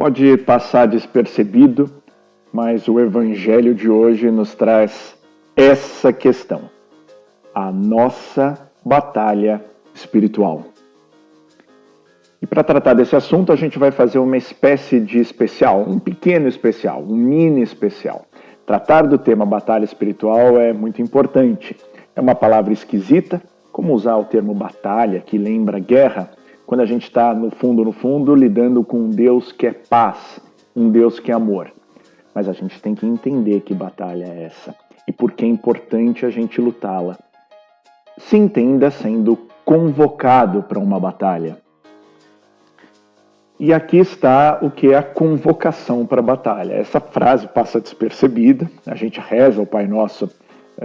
Pode passar despercebido, mas o Evangelho de hoje nos traz essa questão: a nossa batalha espiritual. E para tratar desse assunto, a gente vai fazer uma espécie de especial, um pequeno especial, um mini especial. Tratar do tema batalha espiritual é muito importante. É uma palavra esquisita, como usar o termo batalha, que lembra guerra, quando a gente está no fundo, lidando com um Deus que é paz, um Deus que é amor. Mas a gente tem que entender que batalha é essa e por que é importante a gente lutá-la. Se entenda sendo convocado para uma batalha. E aqui está o que é a convocação para a batalha. Essa frase passa despercebida, a gente reza o Pai Nosso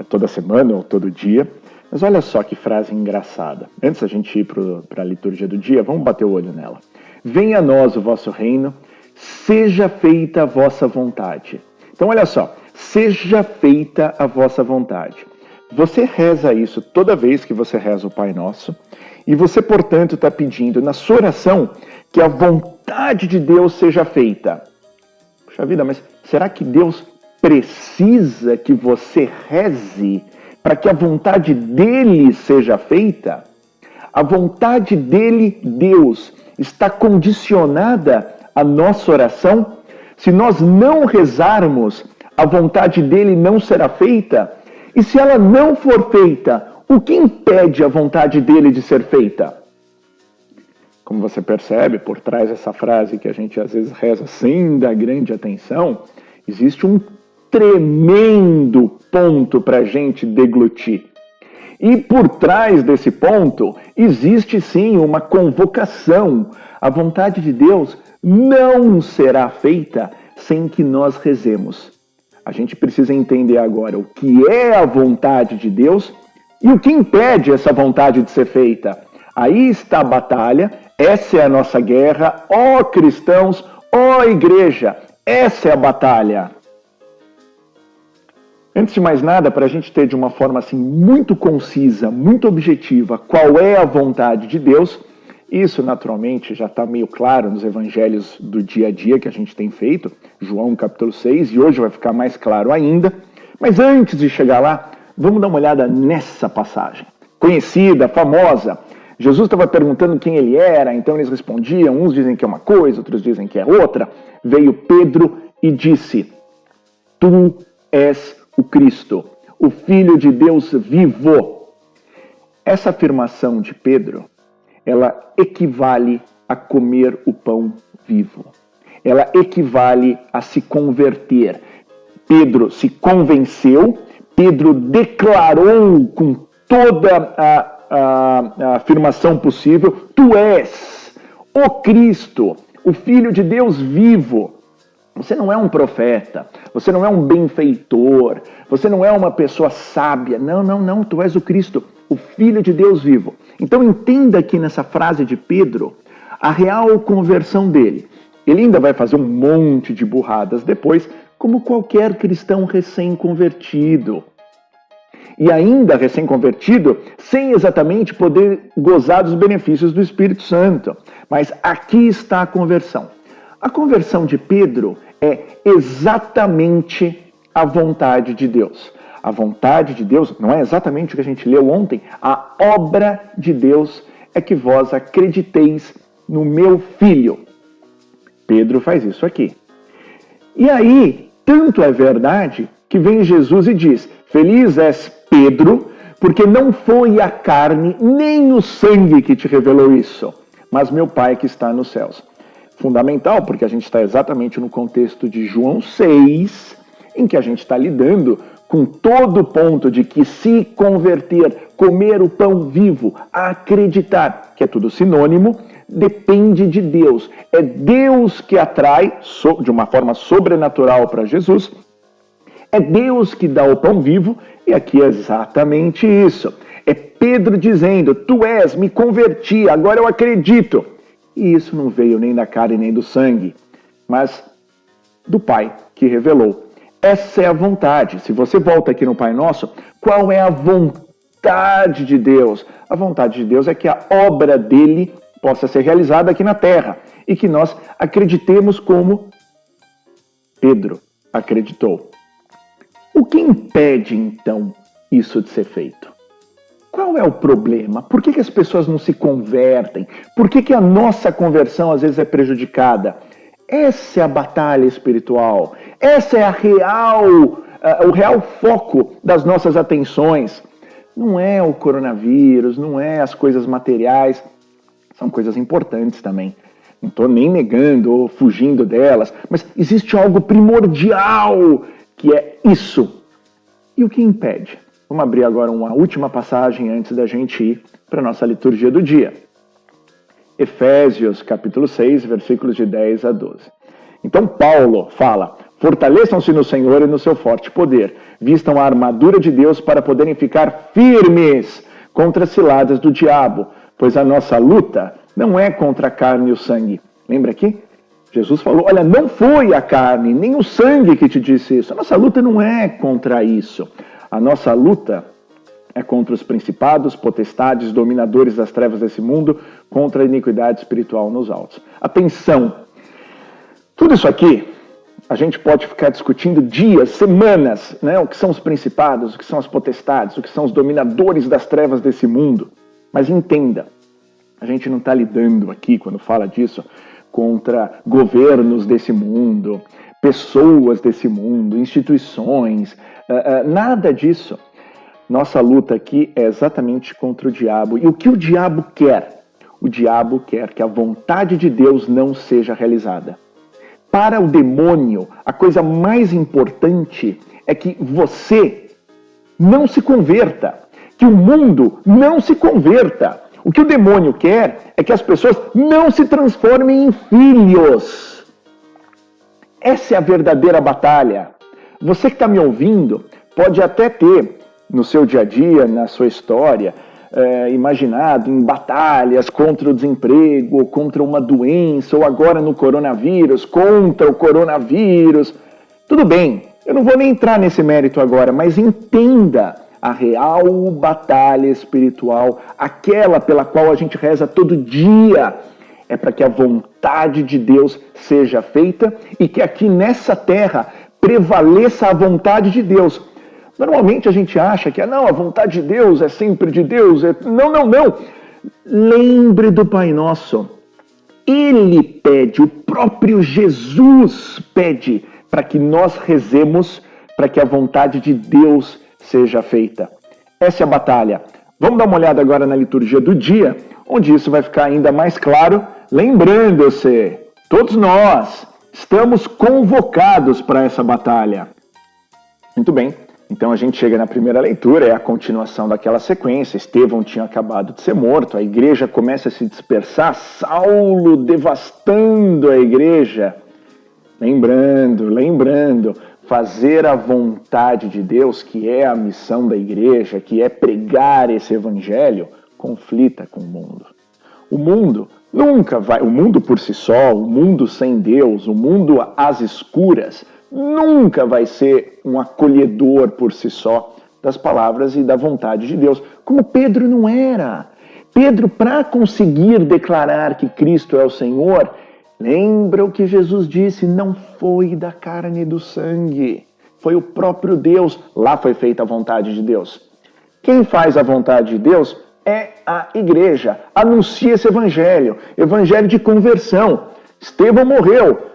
toda semana ou todo dia, mas olha só que frase engraçada. Antes da gente ir para a liturgia do dia, vamos bater o olho nela. Venha a nós o vosso reino, seja feita a vossa vontade. Então olha só, seja feita a vossa vontade. Você reza isso toda vez que você reza o Pai Nosso, e você, portanto, está pedindo na sua oração que a vontade de Deus seja feita. Puxa vida, mas será que Deus precisa que você reze para que a vontade dele seja feita? A vontade dele, Deus, está condicionada à nossa oração? Se nós não rezarmos, a vontade dele não será feita? E se ela não for feita, o que impede a vontade dele de ser feita? Como você percebe, por trás dessa frase que a gente às vezes reza sem dar grande atenção, existe um tremendo ponto para a gente deglutir. E por trás desse ponto, existe sim uma convocação. A vontade de Deus não será feita sem que nós rezemos. A gente precisa entender agora o que é a vontade de Deus e o que impede essa vontade de ser feita. Aí está a batalha, essa é a nossa guerra, ó cristãos, ó igreja, essa é a batalha. Antes de mais nada, para a gente ter de uma forma assim muito concisa, muito objetiva, qual é a vontade de Deus, isso naturalmente já está meio claro nos evangelhos do dia a dia que a gente tem feito, João capítulo 6, e hoje vai ficar mais claro ainda. Mas antes de chegar lá, vamos dar uma olhada nessa passagem, conhecida, famosa. Jesus estava perguntando quem ele era, então eles respondiam, uns dizem que é uma coisa, outros dizem que é outra. Veio Pedro e disse: Tu és o Cristo, o Filho de Deus vivo. Essa afirmação de Pedro, ela equivale a comer o pão vivo. Ela equivale a se converter. Pedro se convenceu, Pedro declarou com toda a afirmação possível: Tu és o Cristo, o Filho de Deus vivo. Você não é um profeta, você não é um benfeitor, você não é uma pessoa sábia. Não, tu és o Cristo, o Filho de Deus vivo. Então entenda aqui nessa frase de Pedro a real conversão dele. Ele ainda vai fazer um monte de burradas depois, como qualquer cristão recém-convertido. E ainda recém-convertido, sem exatamente poder gozar dos benefícios do Espírito Santo. Mas aqui está a conversão. A conversão de Pedro é exatamente a vontade de Deus. A vontade de Deus não é exatamente o que a gente leu ontem. A obra de Deus é que vós acrediteis no meu Filho. Pedro faz isso aqui. E aí, tanto é verdade que vem Jesus e diz: Feliz és Pedro, porque não foi a carne nem o sangue que te revelou isso, mas meu Pai que está nos céus. Fundamental, porque a gente está exatamente no contexto de João 6, em que a gente está lidando com todo o ponto de que se converter, comer o pão vivo, acreditar, que é tudo sinônimo, depende de Deus. É Deus que atrai, de uma forma sobrenatural para Jesus, é Deus que dá o pão vivo, e aqui é exatamente isso. É Pedro dizendo: Tu és, me converti, agora eu acredito. E isso não veio nem da carne nem do sangue, mas do Pai que revelou. Essa é a vontade. Se você volta aqui no Pai Nosso, qual é a vontade de Deus? A vontade de Deus é que a obra dele possa ser realizada aqui na terra. e que nós acreditemos como Pedro acreditou. O que impede, então, isso de ser feito? Qual é o problema? Por que as pessoas não se convertem? Por que a nossa conversão às vezes é prejudicada? Essa é a batalha espiritual. Essa é o real foco das nossas atenções. Não é o coronavírus, não é as coisas materiais. São coisas importantes também. Não estou nem negando ou fugindo delas, mas existe algo primordial que é isso. E o que impede? Vamos abrir agora uma última passagem antes da gente ir para a nossa liturgia do dia. Efésios, capítulo 6, versículos de 10 a 12. Então Paulo fala: fortaleçam-se no Senhor e no seu forte poder. Vistam a armadura de Deus para poderem ficar firmes contra as ciladas do diabo, pois a nossa luta não é contra a carne e o sangue. Lembra aqui? Jesus falou: olha, não foi a carne nem o sangue que te disse isso. A nossa luta não é contra isso. A nossa luta é contra os principados, potestades, dominadores das trevas desse mundo, contra a iniquidade espiritual nos altos. Atenção! Tudo isso aqui, a gente pode ficar discutindo dias, semanas, né? O que são os principados, o que são as potestades, o que são os dominadores das trevas desse mundo. Mas entenda, a gente não está lidando aqui, quando fala disso, contra governos desse mundo, pessoas desse mundo, instituições, nada disso. Nossa luta aqui é exatamente contra o diabo. E o que o diabo quer? O diabo quer que a vontade de Deus não seja realizada. Para o demônio, a coisa mais importante é que você não se converta, que o mundo não se converta. O que o demônio quer é que as pessoas não se transformem em filhos. Essa é a verdadeira batalha. Você que está me ouvindo pode até ter no seu dia a dia, na sua história, imaginado em batalhas contra o desemprego, contra uma doença, ou agora no coronavírus, contra o coronavírus. Tudo bem, eu não vou nem entrar nesse mérito agora, mas entenda a real batalha espiritual, aquela pela qual a gente reza todo dia, é para que a vontade de Deus seja feita e que aqui nessa terra prevaleça a vontade de Deus. Normalmente a gente acha que a vontade de Deus é sempre de Deus. Não. Lembre do Pai Nosso. Ele pede, o próprio Jesus pede para que nós rezemos para que a vontade de Deus seja feita. Essa é a batalha. Vamos dar uma olhada agora na liturgia do dia, onde isso vai ficar ainda mais claro. Lembrando-se, todos nós estamos convocados para essa batalha. Muito bem. Então a gente chega na primeira leitura, é a continuação daquela sequência. Estevão tinha acabado de ser morto, a igreja começa a se dispersar, Saulo devastando a igreja. Lembrando, fazer a vontade de Deus, que é a missão da igreja, que é pregar esse evangelho, conflita com o mundo. O mundo nunca vai, o mundo por si só, o mundo sem Deus, o mundo às escuras, nunca vai ser um acolhedor por si só das palavras e da vontade de Deus, como Pedro não era. Pedro, para conseguir declarar que Cristo é o Senhor, lembra o que Jesus disse, não foi da carne e do sangue, foi o próprio Deus, lá foi feita a vontade de Deus. Quem faz a vontade de Deus é a igreja, anuncia esse evangelho de conversão. Estevão morreu,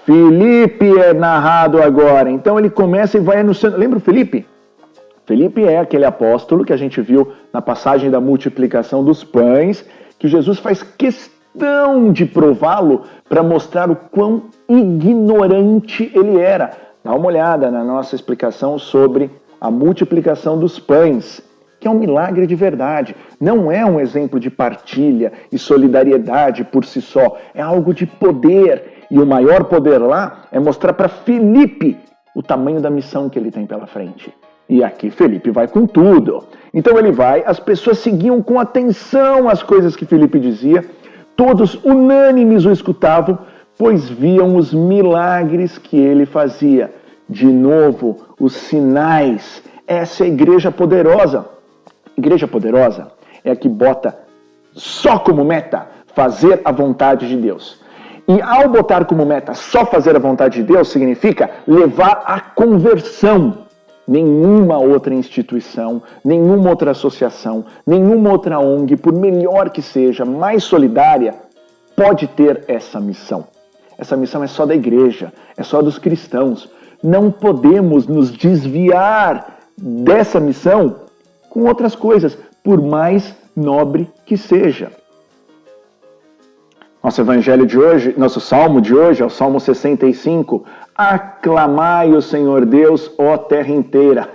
Felipe é narrado agora, então ele começa e vai anunciando. Lembra o Felipe? Felipe é aquele apóstolo que a gente viu na passagem da multiplicação dos pães, que Jesus faz questão de prová-lo para mostrar o quão ignorante ele era. Dá uma olhada na nossa explicação sobre a multiplicação dos pães, que é um milagre de verdade. Não é um exemplo de partilha e solidariedade por si só, é algo de poder. E o maior poder lá é mostrar para Felipe o tamanho da missão que ele tem pela frente. E aqui Felipe vai com tudo. Então ele vai, as pessoas seguiam com atenção as coisas que Felipe dizia, todos unânimes o escutavam, pois viam os milagres que ele fazia. De novo, os sinais. Essa é a igreja poderosa. Igreja poderosa é a que bota só como meta fazer a vontade de Deus. E ao botar como meta só fazer a vontade de Deus, significa levar à conversão. Nenhuma outra instituição, nenhuma outra associação, nenhuma outra ONG, por melhor que seja, mais solidária, pode ter essa missão. Essa missão é só da igreja, é só dos cristãos. Não podemos nos desviar dessa missão com outras coisas, por mais nobre que seja. Nosso evangelho de hoje, nosso salmo de hoje é o Salmo 65. Aclamai o Senhor Deus, ó terra inteira.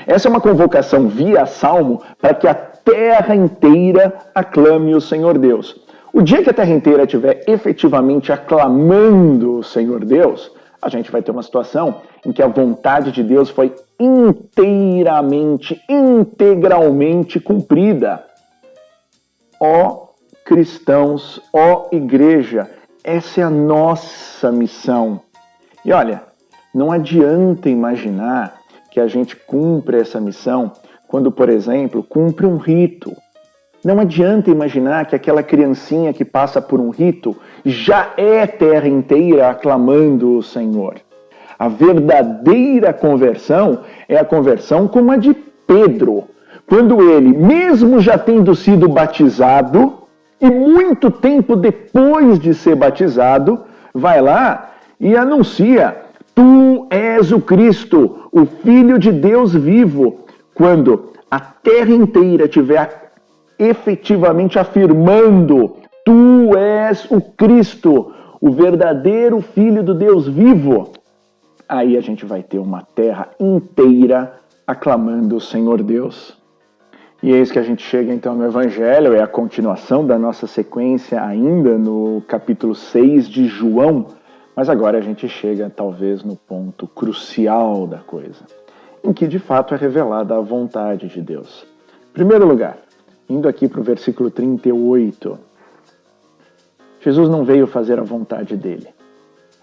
Essa é uma convocação via salmo para que a terra inteira aclame o Senhor Deus. O dia que a terra inteira estiver efetivamente aclamando o Senhor Deus, a gente vai ter uma situação em que a vontade de Deus foi integralmente cumprida. Ó cristãos, ó igreja, essa é a nossa missão. E olha, não adianta imaginar que a gente cumpre essa missão quando, por exemplo, cumpre um rito. Não adianta imaginar que aquela criancinha que passa por um rito já é terra inteira aclamando o Senhor. A verdadeira conversão é a conversão como a de Pedro, quando ele, mesmo já tendo sido batizado, e muito tempo depois de ser batizado, vai lá e anuncia: Tu és o Cristo, o Filho de Deus vivo. Quando a terra inteira estiver efetivamente afirmando: Tu és o Cristo, o verdadeiro Filho do Deus vivo, aí a gente vai ter uma terra inteira aclamando o Senhor Deus. E eis que a gente chega então no Evangelho, é a continuação da nossa sequência ainda no capítulo 6 de João, mas agora a gente chega talvez no ponto crucial da coisa, em que de fato é revelada a vontade de Deus. Em primeiro lugar, indo aqui para o versículo 38, Jesus não veio fazer a vontade dele.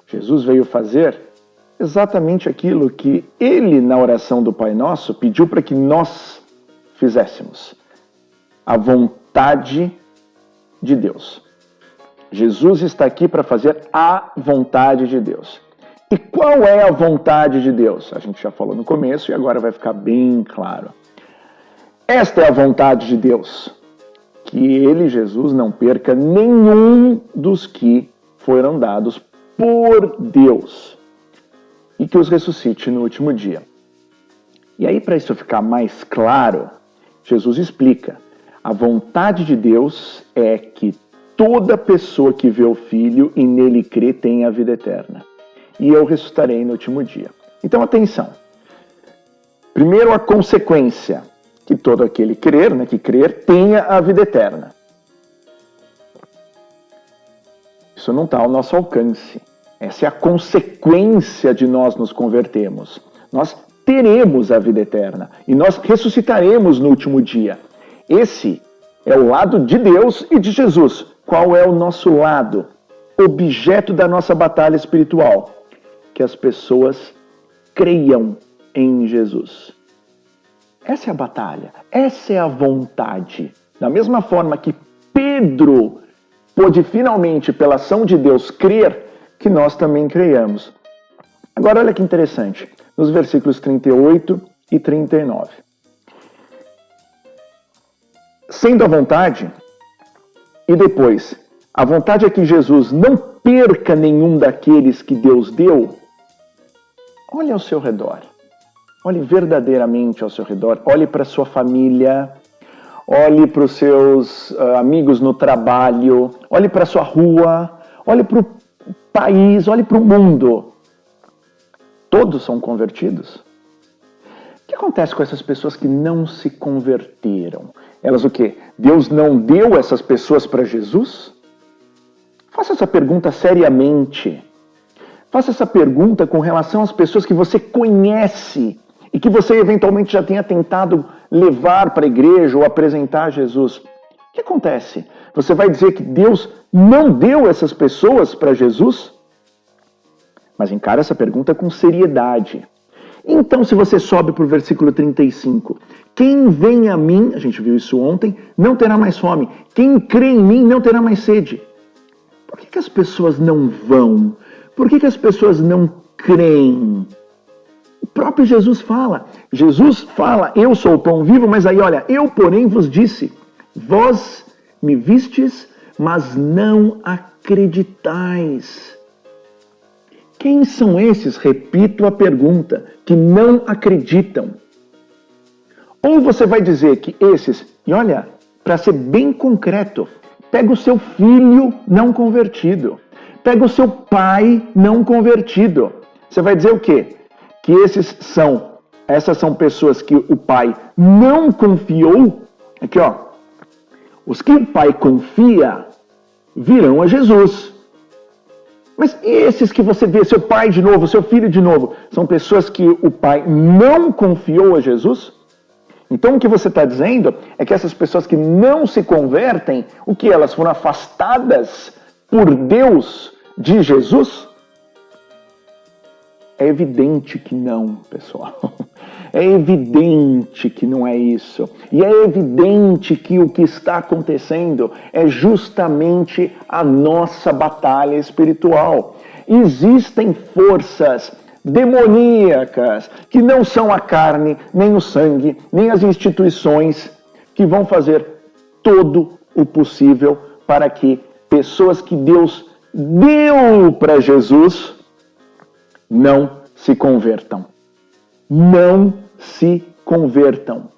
Jesus veio fazer exatamente aquilo que ele, na oração do Pai Nosso, pediu para que nós fizéssemos. A vontade de Deus. Jesus está aqui para fazer a vontade de Deus. E qual é a vontade de Deus? A gente já falou no começo e agora vai ficar bem claro. Esta é a vontade de Deus, que ele, Jesus, não perca nenhum dos que foram dados por Deus e que os ressuscite no último dia. E aí, para isso ficar mais claro, Jesus explica: a vontade de Deus é que toda pessoa que vê o Filho e nele crê tenha a vida eterna. E eu ressuscitarei no último dia. Então, atenção. Primeiro, a consequência: que todo aquele que crer, tenha a vida eterna. Isso não está ao nosso alcance. Essa é a consequência de nós nos convertermos. Nós teremos a vida eterna e nós ressuscitaremos no último dia. Esse é o lado de Deus e de Jesus. Qual é o nosso lado? Objeto da nossa batalha espiritual. Que as pessoas creiam em Jesus. Essa é a batalha, essa é a vontade. Da mesma forma que Pedro pôde finalmente, pela ação de Deus, crer, que nós também creiamos. Agora olha que interessante, nos versículos 38 e 39. Sendo a vontade, e depois, a vontade é que Jesus não perca nenhum daqueles que Deus deu. Olhe ao seu redor. Olhe verdadeiramente ao seu redor, olhe para a sua família, olhe para os seus amigos no trabalho, olhe para a sua rua, olhe para o país, olhe para o mundo. Todos são convertidos? O que acontece com essas pessoas que não se converteram? Elas o quê? Deus não deu essas pessoas para Jesus? Faça essa pergunta seriamente. Faça essa pergunta com relação às pessoas que você conhece e que você eventualmente já tenha tentado levar para a igreja ou apresentar a Jesus. O que acontece? Você vai dizer que Deus não deu essas pessoas para Jesus? Mas encara essa pergunta com seriedade. Então, se você sobe para o versículo 35, quem vem a mim, a gente viu isso ontem, não terá mais fome. Quem crê em mim não terá mais sede. Por que as pessoas não vão? Por que as pessoas não creem? O próprio Jesus fala, eu sou o pão vivo, mas aí olha, eu porém vos disse, vós me vistes, mas não acreditais. Quem são esses, repito a pergunta, que não acreditam? Ou você vai dizer que esses, e olha, para ser bem concreto, pega o seu filho não convertido, pega o seu pai não convertido. Você vai dizer o quê? Que essas são pessoas que o pai não confiou. Aqui, ó. Os que o pai confia virão a Jesus. Mas e esses que você vê, seu pai de novo, seu filho de novo, são pessoas que o pai não confiou a Jesus? Então o que você está dizendo é que essas pessoas que não se convertem, o que elas foram afastadas por Deus de Jesus? É evidente que não, pessoal. É evidente que não é isso. E é evidente que o que está acontecendo é justamente a nossa batalha espiritual. Existem forças demoníacas que não são a carne, nem o sangue, nem as instituições que vão fazer todo o possível para que pessoas que Deus deu para Jesus não se convertam. Não se convertam.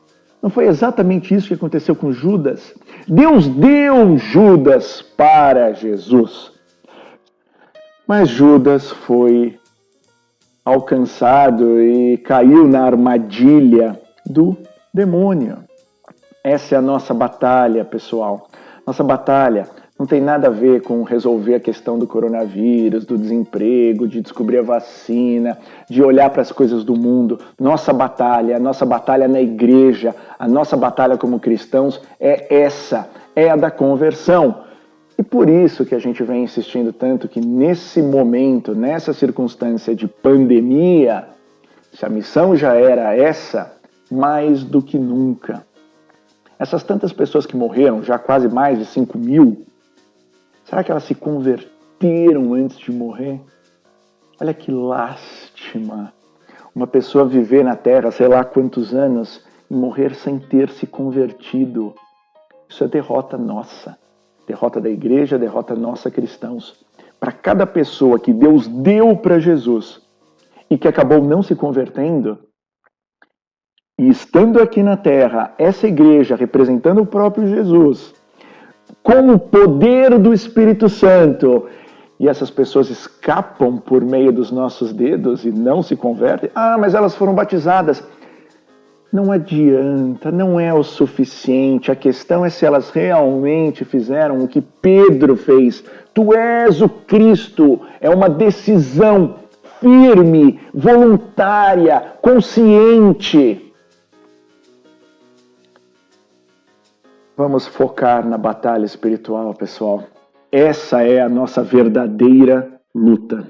Não foi exatamente isso que aconteceu com Judas? Deus deu Judas para Jesus. Mas Judas foi alcançado e caiu na armadilha do demônio. Essa é a nossa batalha, pessoal. Nossa batalha não tem nada a ver com resolver a questão do coronavírus, do desemprego, de descobrir a vacina, de olhar para as coisas do mundo. Nossa batalha, a nossa batalha na igreja, a nossa batalha como cristãos é essa, é a da conversão. E por isso que a gente vem insistindo tanto que nesse momento, nessa circunstância de pandemia, se a missão já era essa, mais do que nunca. Essas tantas pessoas que morreram, já quase mais de 5 mil, será que elas se converteram antes de morrer? Olha que lástima. Uma pessoa viver na Terra, sei lá quantos anos, e morrer sem ter se convertido. Isso é derrota nossa. Derrota da igreja, derrota nossa cristãos. Para cada pessoa que Deus deu para Jesus e que acabou não se convertendo, e estando aqui na Terra, essa igreja representando o próprio Jesus, com o poder do Espírito Santo, e essas pessoas escapam por meio dos nossos dedos e não se convertem, mas elas foram batizadas. Não adianta, não é o suficiente. A questão é se elas realmente fizeram o que Pedro fez. Tu és o Cristo. É uma decisão firme, voluntária, consciente. Vamos focar na batalha espiritual, pessoal. Essa é a nossa verdadeira luta.